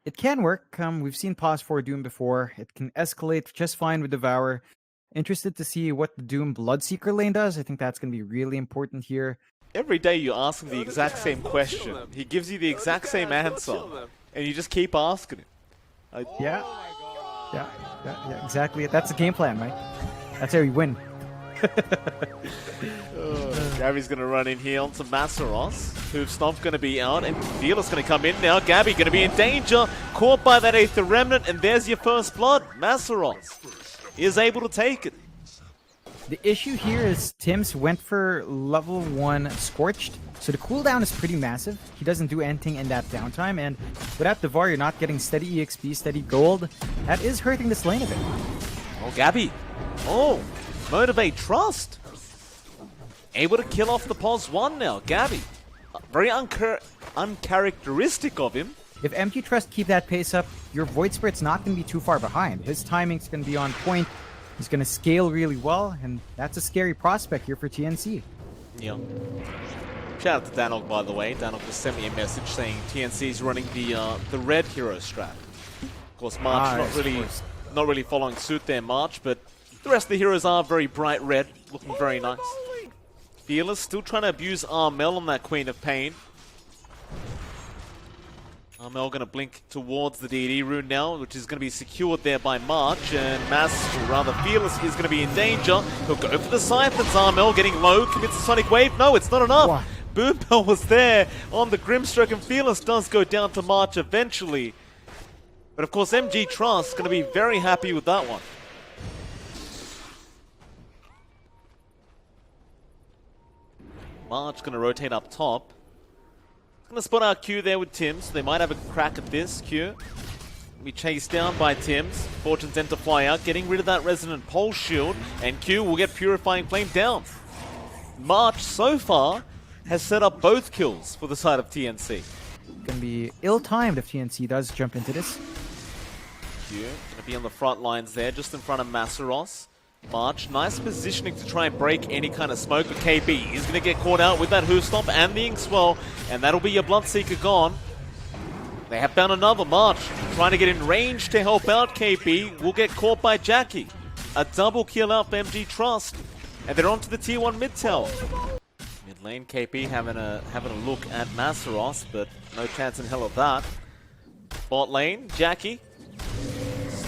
It can work. We've seen Pause for Doom before. It can escalate just fine with Devour. Interested to see what the Doom Bloodseeker lane does. I think that's going to be really important here. Every day you ask him the exact same question. He gives you the exact same answer. And you just keep asking him. Yeah, exactly. That's the game plan, Mike. That's how we win. Gabby's going to run in here onto Masaros. Hoofstomp's going to be out, and Fearless going to come in now. Gabby going to be in danger. Caught by that Aether Remnant, and there's your first blood. Masaros is able to take it. The issue here is Tims went for level 1 Scorched, so the cooldown is pretty massive. He doesn't do anything in that downtime, and without Devar, you're not getting steady EXP, steady gold. That is hurting this lane a bit. Oh, Gabby. Oh, Motivate Trust. Able to kill off the Pos 1 now. Gabby. Very uncharacteristic of him. If MG Trust keep that pace up, your Void Spirit's not going to be too far behind. His timing's going to be on point. He's going to scale really well, and that's a scary prospect here for TNC. Yeah. Shout out to Danog, by the way. Danog just sent me a message saying TNC is running the red hero strat. Of course, March not really following suit there, March, but the rest of the heroes are very bright red, looking very nice. Fearless still trying to abuse Armel on that Queen of Pain. Armel going to blink towards the DD rune now, which is going to be secured there by March, and Fearless is going to be in danger. He'll go for the Siphons. Armel getting low, commits a Sonic Wave. No, it's not enough. What? Boombell was there on the Grimstroke, and Fearless does go down to March eventually. But of course, MG Trust going to be very happy with that one. March going to rotate up top. Going to spot out Q there with Tims. So they might have a crack at this. Q be chased down by Tims. Fortune's End to fly out, getting rid of that Resonant Pulse Shield, and Q will get Purifying Flame down. March so far has set up both kills for the side of TNC. Going to be ill-timed if TNC does jump into this. Q going to be on the front lines there, just in front of Masaros. March, nice positioning to try and break any kind of smoke, but KB is going to get caught out with that Hoofstomp and the Inkswell, and that'll be your Bloodseeker gone. They have found another. March trying to get in range to help out. KB will get caught by Jackie. A double kill out for MG Trust, and they're on to the tier 1 mid tower. Mid lane, KP having a look at Masaros, but no chance in hell of that. Bot lane, Jackie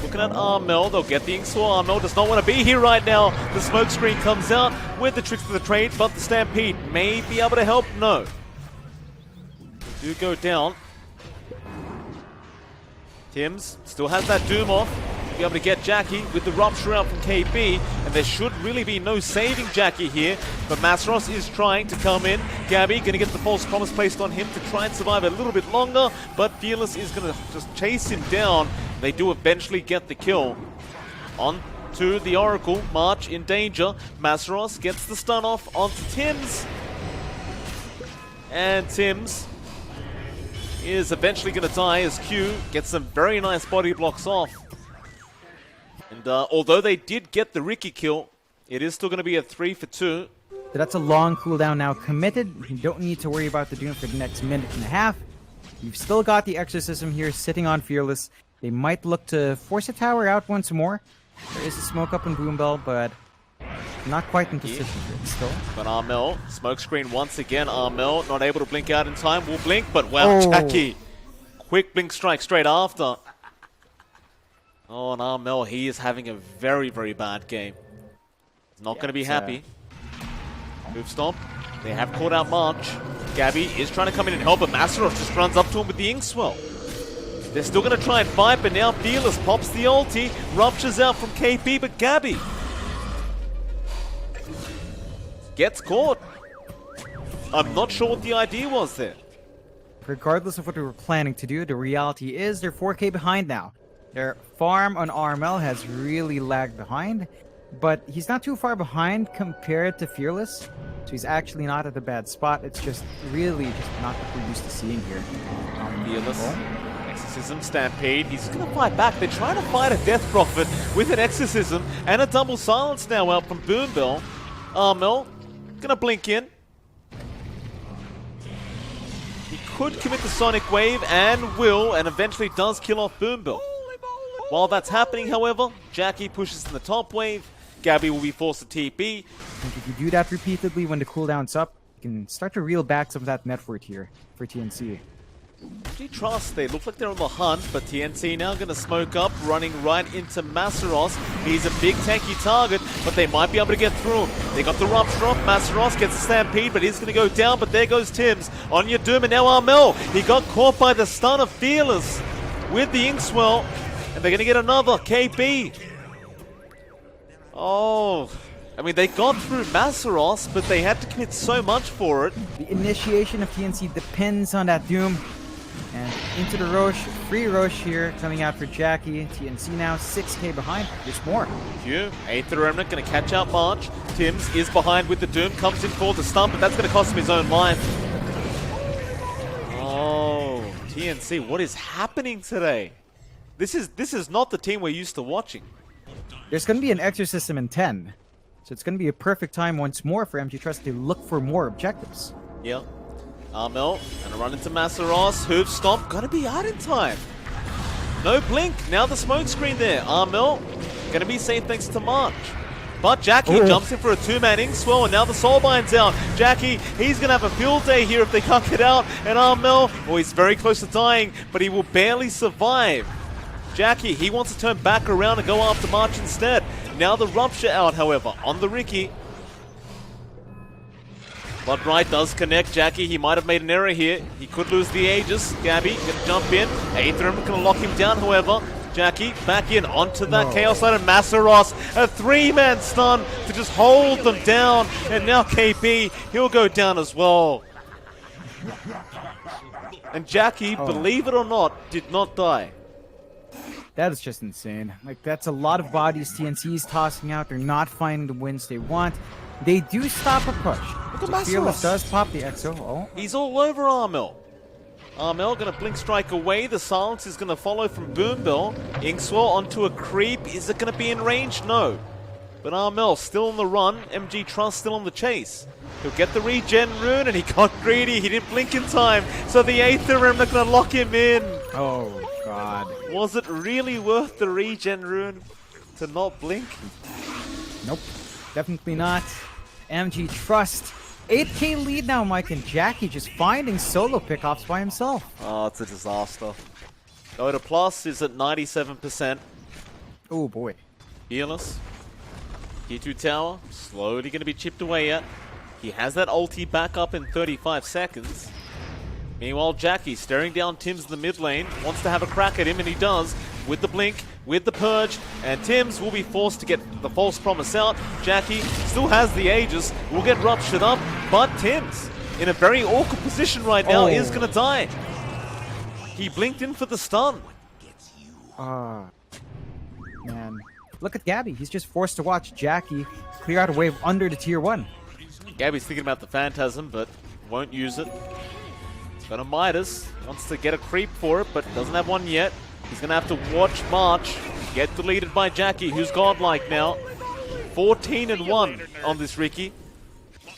looking at Armel. They'll get the Inkswell. Armel does not want to be here right now. The smokescreen comes out with the tricks of the trade, but the Stampede may be able to help. No. They do go down. Tims still has that Doom off. Be able to get Jackie with the Rupture out from KB, and there should really be no saving Jackie here, but Masaros is trying to come in. Gabby going to get the false promise placed on him to try and survive a little bit longer, but Fearless is going to just chase him down. They do eventually get the kill. On to the Oracle. March in danger. Masaros gets the stun off onto Tims, and Tims is eventually going to die as Q gets some very nice body blocks off. And although they did get the Ricky kill, it is still going to be a 3 for 2. So that's a long cooldown now committed. You don't need to worry about the Doom for the next minute and a half. You've still got the Exorcism here sitting on Fearless. They might look to force a tower out once more. There is a smoke up in Boombell, but not quite in position for it still. But Armel, smokescreen once again. Armel not able to blink out in time. Will blink, but wow, Jackie. Quick blink strike straight after. Oh, and Armel, he is having a very, very bad game. He's not going to be happy. Hoofstomp. They have caught out March. Gabby is trying to come in and help, but Masaros just runs up to him with the Inkswell. They're still going to try and fight, but now Fearless pops the ulti. Ruptures out from KP, but Gabby gets caught. I'm not sure what the idea was there. Regardless of what we were planning to do, the reality is they're 4K behind now. Their farm on Armel has really lagged behind, but he's not too far behind compared to Fearless, so he's actually not at a bad spot. It's just really not what we're used to seeing here. Fearless, Exorcism, Stampede, he's going to fight back. They're trying to fight a Death Prophet with an Exorcism and a double silence now out from Boombell. Armel going to blink in. He could commit the Sonic Wave and will, and eventually does kill off Boombill. While that's happening, however, Jackie pushes in the top wave. Gabby will be forced to TP. I think if you do that repeatedly when the cooldown's up, you can start to reel back some of that net worth here for TNC. Trust, they look like they're on the hunt, but TNC now going to smoke up, running right into Masaros. He's a big tanky target, but they might be able to get through him. They got the rupture off. Masaros gets the stampede, but he's going to go down, but there goes Tims. On your Doom, and now Armel. He got caught by the stun of Fearless with the Inkswell, and they're going to get another KB. Oh, I mean, they got through Masaros, but they had to commit so much for it. The initiation of TNC depends on that Doom. And into the Roche, free Roche here, coming out for Jackie. TNC now 6k behind. There's more. Aether Remnant going to catch out March. Tims is behind with the Doom, comes in for the stun, but that's going to cost him his own life. Oh, TNC, what is happening today? This is not the team we're used to watching. There's going to be an Exorcism in 10. So it's going to be a perfect time once more for MG Trust to look for more objectives. Yeah. Armel gonna run into Masaros. Hoof stomp, gonna be out in time. No blink, now the smoke screen there. Armel gonna be safe thanks to March. But Jackie jumps in for a two-man Inkswell, and now the Soulbind's out. Jackie, he's gonna have a field day here if they can't get out. And Armel, well, he's very close to dying, but he will barely survive. Jackie, he wants to turn back around and go after March instead. Now the Rupture out, however, on the Ricky. But right does connect Jackie. He might have made an error here. He could lose the Aegis. Gabby gonna jump in. Aether gonna lock him down, however. Jackie back in onto that Chaos Light, and Masaros, a three-man stun to just hold them down. And now KP, he'll go down as well. And Jackie, believe it or not, did not die. That is just insane. Like, that's a lot of bodies TNC's tossing out. They're not finding the wins they want. They do stop a push. Look at Fearless Masaros. does pop the Exo. Oh. He's all over Armel. Armel gonna blink strike away. The silence is gonna follow from Boombill. Inkswell onto a creep. Is it gonna be in range? No. But Armel still on the run. MG Trust still on the chase. He'll get the regen rune, and he got greedy. He didn't blink in time. So the Aether Remnant gonna lock him in. Oh, God. Was it really worth the regen rune to not blink? Nope. Definitely not. MG Trust. 8k lead now, Mike, and Jackie just finding solo pickoffs by himself. Oh, it's a disaster. Dota Plus is at 97%. Oh, boy. Fearless. Tier 2 tower, slowly going to be chipped away at. He has that ulti back up in 35 seconds. Meanwhile, Jackie staring down Tims in the mid lane, wants to have a crack at him, and he does, with the blink, with the purge, and Tims will be forced to get the false promise out. Jackie still has the Aegis, will get ruptured up, but Tims, in a very awkward position right now, is going to die. He blinked in for the stun. Man. Look at Gabby. He's just forced to watch Jackie clear out a wave under the tier 1. Gabby's thinking about the Phantasm, but won't use it. Gonna Midas, wants to get a creep for it, but doesn't have one yet. He's gonna have to watch March get deleted by Jackie, who's godlike now. 14-1 on this Ricky.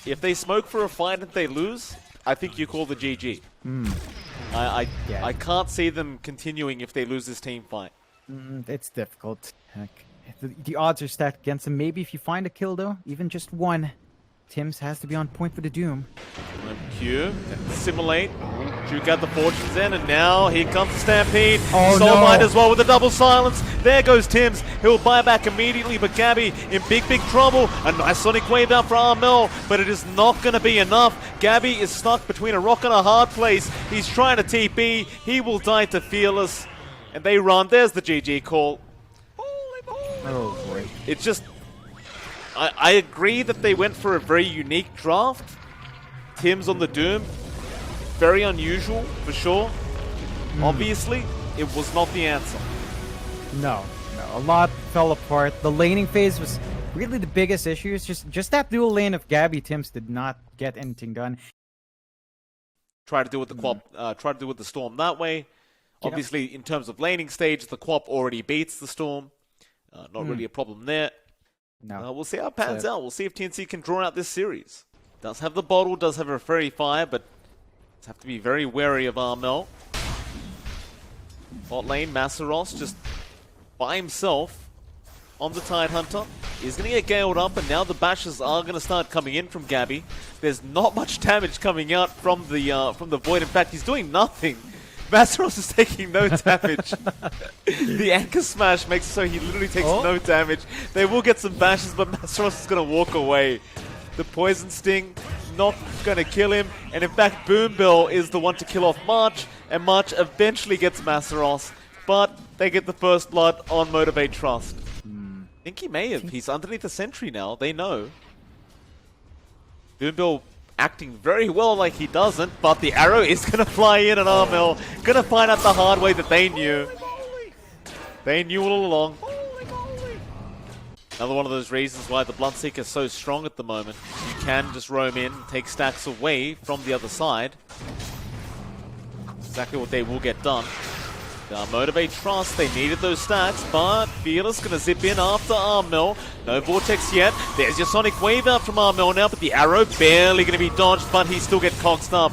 If they smoke for a fight and they lose, I think you call the GG. I can't see them continuing if they lose this team fight. It's difficult. Heck. The odds are stacked against them. Maybe if you find a kill, though, even just one, Tims has to be on point for the Doom. Q, simulate, juke out the fortunes in, and now here comes the Stampede. Oh, Soulbind no. as well with the double silence. There goes Tims. He'll buy back immediately, but Gabby in big trouble. A nice Sonic Wave out for Armel, but it is not going to be enough. Gabby is stuck between a rock and a hard place. He's trying to TP. He will die to Fearless, and they run. There's the GG call. Oh, boy. It's just... I agree that they went for a very unique draft. Tims on the Doom. Very unusual, for sure. Obviously, it was not the answer. No. A lot fell apart. The laning phase was really the biggest issue. It's just that dual lane of Gabby Tims did not get anything done. Try to do with the Quap, try to do with the Storm that way. Obviously, in terms of laning stage, the Quap already beats the Storm. Not really a problem there. No. We'll see how it pans out. We'll see if TNC can draw out this series. Does have the bottle, does have a Fairy Fire, but Have to be very wary of Armel. Bot lane, Masaros just by himself on the Tidehunter. He's going to get galed up, and now the bashes are going to start coming in from Gabby. There's not much damage coming out from the Void. In fact, he's doing nothing. Masaros is taking no damage. The anchor smash makes it so he literally takes no damage. They will get some bashes, but Masaros is going to walk away. The poison sting not going to kill him, and in fact Boombill is the one to kill off March, and March eventually gets Masaros, but they get the first blood on Motivate Trust. I think he may have. He's underneath the sentry now. They know. Boombill acting very well like he doesn't, but the arrow is going to fly in, and Armel going to find out the hard way that they knew. They knew all along. Another one of those reasons why the Bloodseeker is so strong at the moment. You can just roam in, take stacks away from the other side. Exactly what they will get done. Motivate Trust, they needed those stacks, but Fearless gonna zip in after Armel. No Vortex yet. There's your Sonic Wave out from Armel now, but the arrow barely gonna be dodged, but he still gets coxed up.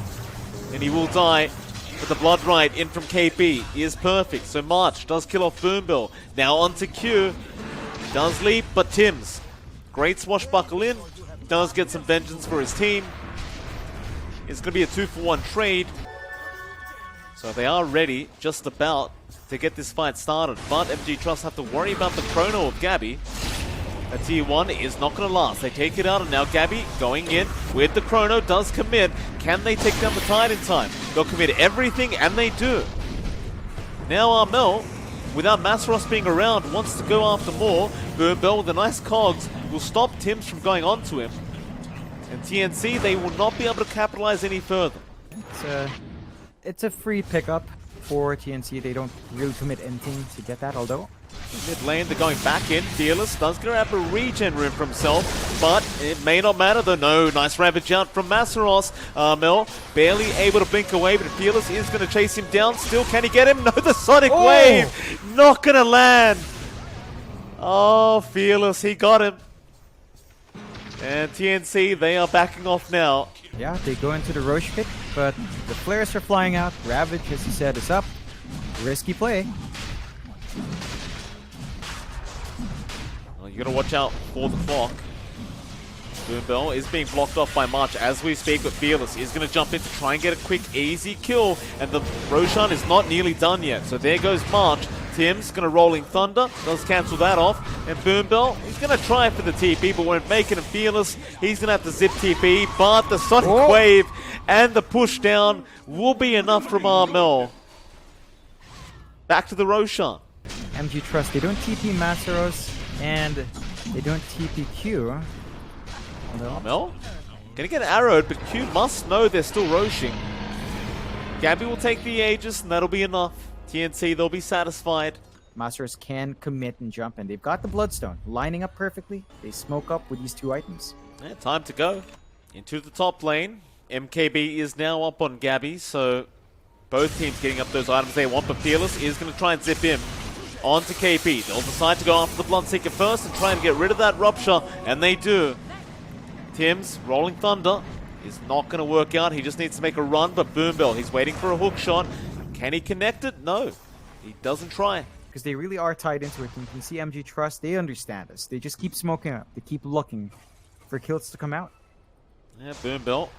And he will die. But the Blood Right in from KP is perfect. So March does kill off Boombill. Now onto Q. Does leap, but Tim's great swashbuckle in. Does get some vengeance for his team. It's going to be a 2-for-1 trade. So they are ready, just about, to get this fight started. But MG Trust have to worry about the chrono of Gabby. A tier 1 is not going to last. They take it out, and now Gabby going in with the chrono does commit. Can they take down the Tide in time? They'll commit everything, and they do. Now Armel, without Masaros being around, wants to go after more. Boombill with a nice cogs will stop Tims from going onto him. And TNC, they will not be able to capitalize any further. It's a free pickup for TNC. They don't really commit anything to get that, although. Mid lane, they're going back in. Fearless does grab a regen room for himself, but it may not matter though. No, nice ravage out from Masaros. Mel barely able to blink away, but Fearless is going to chase him down. Still, can he get him? No, the Sonic Wave not going to land. Oh, Fearless, he got him. And TNC, they are backing off now. Yeah, they go into the Roche pit, but the flares are flying out. Ravage, as you said, is up. Risky play. Well, you got to watch out for the clock. Boombill is being blocked off by March as we speak, but Fearless is going to jump in to try and get a quick, easy kill, and the Roshan is not nearly done yet. So there goes March. Tim's going to Rolling Thunder, does cancel that off, and Boombill, he's going to try for the TP, but won't make it, and Fearless, he's going to have to zip TP, but the Sonic Wave and the push down will be enough from Armel. Back to the Roshan. MG Trust, they don't TP Masaros, and they don't TP Q. Armel gonna get arrowed, but Q must know they're still roshing. Gabby will take the Aegis, and that'll be enough. TNC, they'll be satisfied. Masaros can commit and jump, and they've got the Bloodstone lining up perfectly. They smoke up with these two items. Yeah, time to go into the top lane. MKB is now up on Gabby, so both teams getting up those items they want, but Fearless is going to try and zip him onto KP. They'll decide to go after the Bloodseeker first and try and get rid of that Rupture, and they do. Tim's Rolling Thunder is not going to work out. He just needs to make a run, but Boombill, he's waiting for a hook shot. Can he connect it? No. He doesn't try. Because they really are tied into it. And you can see MG Trust, they understand this. They just keep smoking up. They keep looking for kills to come out. Yeah, Boombill.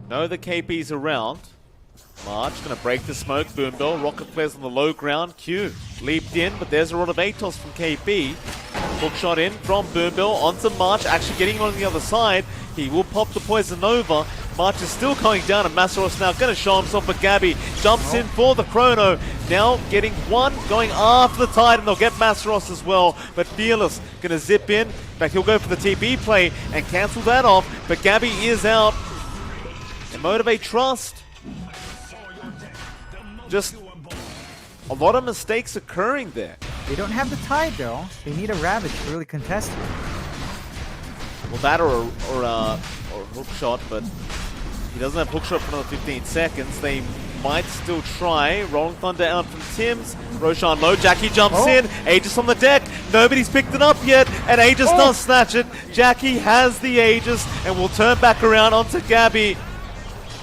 Know the KP's around. March gonna break the smoke. Boombill, rocket flares on the low ground. Q leaped in, but there's a rod of Atos from KP. Hook shot in from Boombill onto March, actually getting him on the other side. He will pop the Poison over. March is still going down, and Masaros now going to show himself, but Gabby jumps in for the chrono. Now getting one, going after the Tide, and they'll get Masaros as well. But Fearless going to zip in. In fact, he'll go for the TP play and cancel that off, but Gabby is out. And Motivate Trust. Just a lot of mistakes occurring there. They don't have the Tide, though. They need a Ravage to really contest it. Well, that or a hook shot, but he doesn't have hook shot for another 15 seconds. They might still try. Rolling Thunder out from Tims. Roshan low. Jackie jumps in. Aegis on the deck. Nobody's picked it up yet. And Aegis does snatch it. Jackie has the Aegis and will turn back around onto Gabby.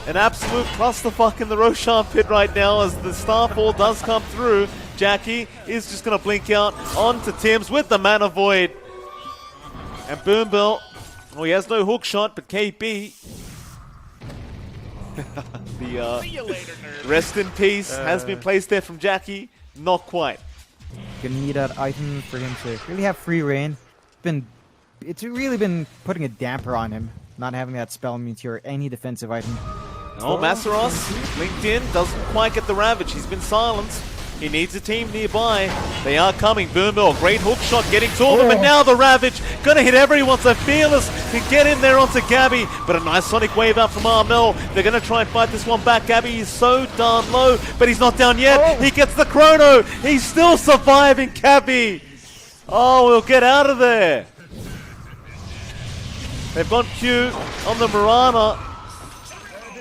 An absolute clusterfuck in the Roshan pit right now as the Starfall does come through. Jackie is just going to blink out onto Tims with the Mana Void. And Boom Bell, well, he has no hook shot, but KB, the rest in peace has been placed there from Jackie. Not quite. Gonna need that item for him to really have free reign. It's really been putting a damper on him, not having that spell meteor or any defensive item. Oh, Masaros linked in, doesn't quite get the Ravage. He's been silenced. He needs a team nearby. They are coming. Boombill, great hook shot getting to them, and now the Ravage gonna hit everyone. So Fearless can get in there onto Gabby, but a nice Sonic Wave out from Armel. They're gonna try and fight this one back. Gabby is so darn low, but he's not down yet. He gets the Chrono. He's still surviving, Gabby. Oh, we'll get out of there. They've got Q on the Mirana.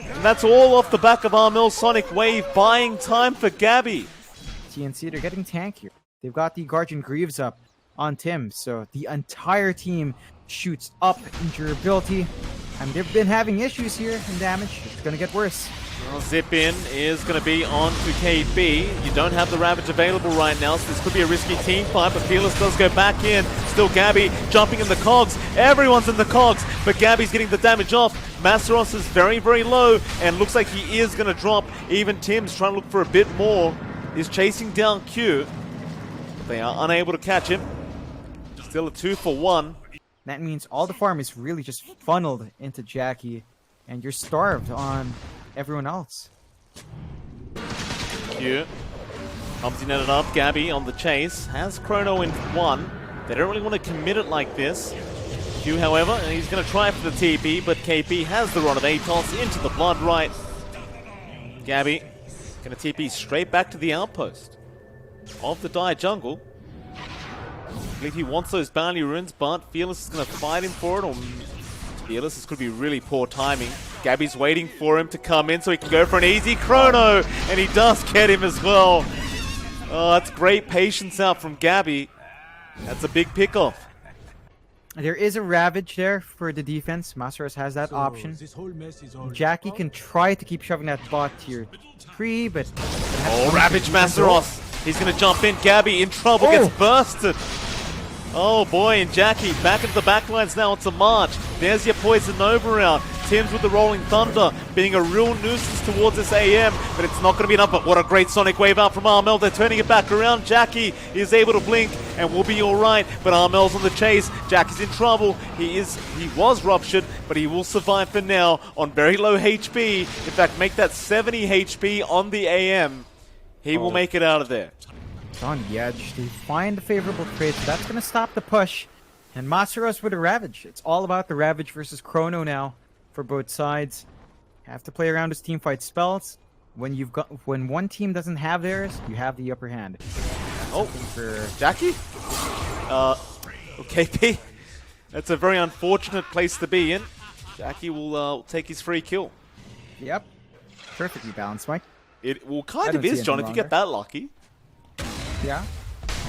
And that's all off the back of Armel's Sonic Wave, buying time for Gabby. TNC, they're getting tankier. They've got the Guardian Greaves up on Tim, so the entire team shoots up in durability. And they've been having issues here in damage. It's going to get worse. Well, Zip in is going to be on to KB. You don't have the Ravage available right now, so this could be a risky team fight, but Fearless does go back in. Still Gabby jumping in the cogs. Everyone's in the cogs, but Gabby's getting the damage off. Masaros is very, very low, and looks like he is going to drop. Even Tim's trying to look for a bit more. Is chasing down Q. They are unable to catch him. Still a 2-for-1. That means all the farm is really just funneled into Jackie, and you're starved on everyone else. Q comes in and up. Gabby on the chase. Has Chrono in 1. They don't really want to commit it like this. Q, however, he's going to try for the TP, but KP has the run of Atos into the blood right. Gabby going to TP straight back to the outpost of the Dire Jungle. I believe he wants those bounty runes, but Fearless is going to fight him for it. Or Fearless, this could be really poor timing. Gabby's waiting for him to come in so he can go for an easy Chrono, and he does get him as well. Oh, that's great patience out from Gabby. That's a big pickoff. There is a Ravage there for the defense. Masaros has that option. Jackie can try to keep shoving that bot tier 3, but... Oh, Ravage Masaros. He's going to jump in. Gabby in trouble, gets bursted. Oh boy, and Jackie back into the backlines now onto March. There's your Poison Nova round. Tim's with the Rolling Thunder, being a real nuisance towards this AM, but it's not going to be enough. But what a great Sonic Wave out from Armel. They're turning it back around. Jackie is able to blink and will be alright, but Armel's on the chase. Jackie's in trouble. He was ruptured, but he will survive for now on very low HP. In fact, make that 70 HP on the AM. He will make it out of there. It's on the edge. They find a favorable trade, so that's going to stop the push. And Masaros with a Ravage. It's all about the Ravage versus Chrono now for both sides. Have to play around his team fight spells. When one team doesn't have theirs, you have the upper hand. Oh, for Jackie? KP. That's a very unfortunate place to be in. Jackie will take his free kill. Yep. Perfectly balanced, Mike. It kind of is, John, if you get that lucky. Yeah.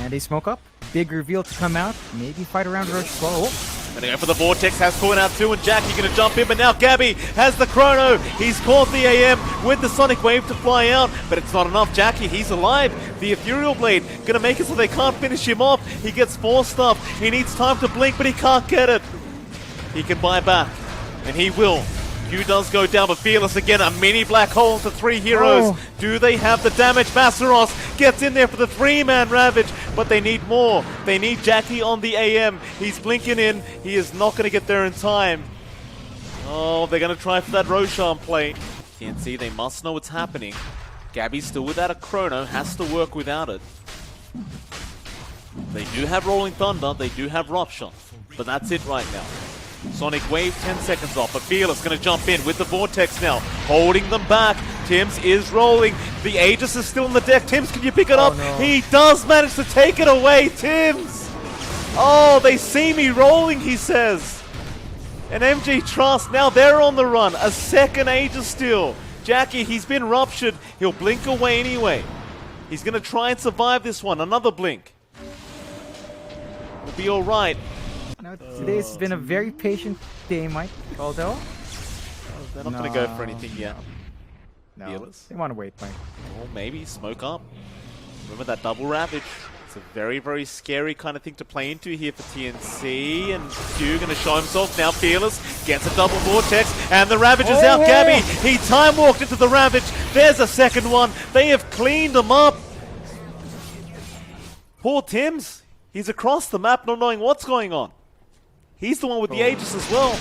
And they smoke up. Big reveal to come out. Maybe fight around Roche as well. Gonna go for the Vortex, has caught out too, and Jackie gonna jump in, but now Gabby has the Chrono. He's caught the AM with the Sonic Wave to fly out, but it's not enough. Jackie, he's alive. The Ethereal Blade gonna make it so they can't finish him off. He gets forced up. He needs time to blink, but he can't get it. He can buy back, and he will. Q does go down, but Fearless again, a mini black hole to 3 heroes. Do they have the damage? Masaros gets in there for the 3-man Ravage, but they need more. They need Jackie on the AM. He's blinking in. He is not going to get there in time. Oh, they're going to try for that Roshan play. TNC, they must know what's happening. Gabby's still without a Chrono, has to work without it. They do have Rolling Thunder, they do have Rupture, but that's it right now. Sonic Wave 10 seconds off, but Fearless going to jump in with the Vortex now, holding them back. Tims is rolling. The Aegis is still on the deck. Tims, can you pick it up? No. He does manage to take it away, Tims! Oh, they see me rolling, he says. And MG Trust, now they're on the run. A second Aegis steal. Jackie, he's been ruptured. He'll blink away anyway. He's going to try and survive this one. Another blink. We'll be all right. Now, today's been a very patient day, Mike. Although, They're not going to go for anything yet. no, Fearless. they want to wait, Mike. Or maybe smoke up. Remember that double ravage. It's a very, very scary kind of thing to play into here for TNC. And Q going to show himself now. Fearless gets a double vortex. And the ravage is out. Gabby, he time walked into the ravage. There's a second one. They have cleaned him up. Poor Tims. He's across the map not knowing what's going on. He's the one with the Aegis as well.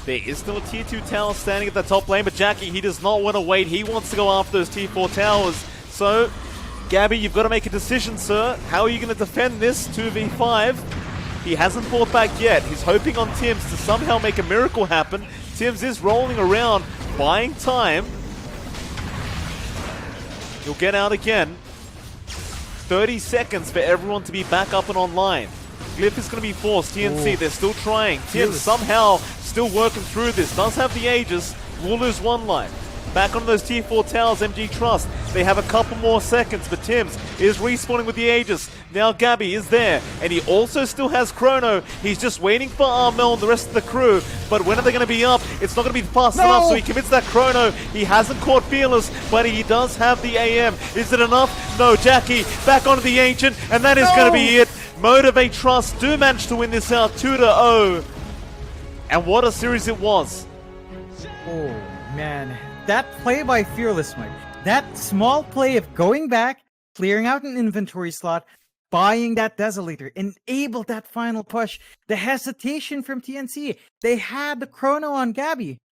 There is still a tier 2 tower standing at the top lane, but Jackie, he does not want to wait. He wants to go after those tier 4 towers. So, Gabby, you've got to make a decision, sir. How are you going to defend this 2v5? He hasn't fought back yet. He's hoping on Tims to somehow make a miracle happen. Tims is rolling around, buying time. He'll get out again. 30 seconds for everyone to be back up and online. Glyph is going to be forced. TNC, they're still trying. Tims somehow still working through this. Does have the Aegis. Will lose one life. Back on those tier 4 towers, MG Trust. They have a couple more seconds, but Tims is respawning with the Aegis. Now Gabby is there, and he also still has Chrono. He's just waiting for Armel and the rest of the crew. But when are they going to be up? It's not going to be fast enough, so he commits that Chrono. He hasn't caught Fearless, but he does have the AM. Is it enough? No, Jackie back onto the Ancient, and that is going to be it. Motivate Trust do manage to win this out 2-0. And what a series it was. Oh, man. That play by Fearless, Mike. That small play of going back, clearing out an inventory slot, buying that Desolator, enabled that final push. The hesitation from TNC. They had the Chrono on Gabby.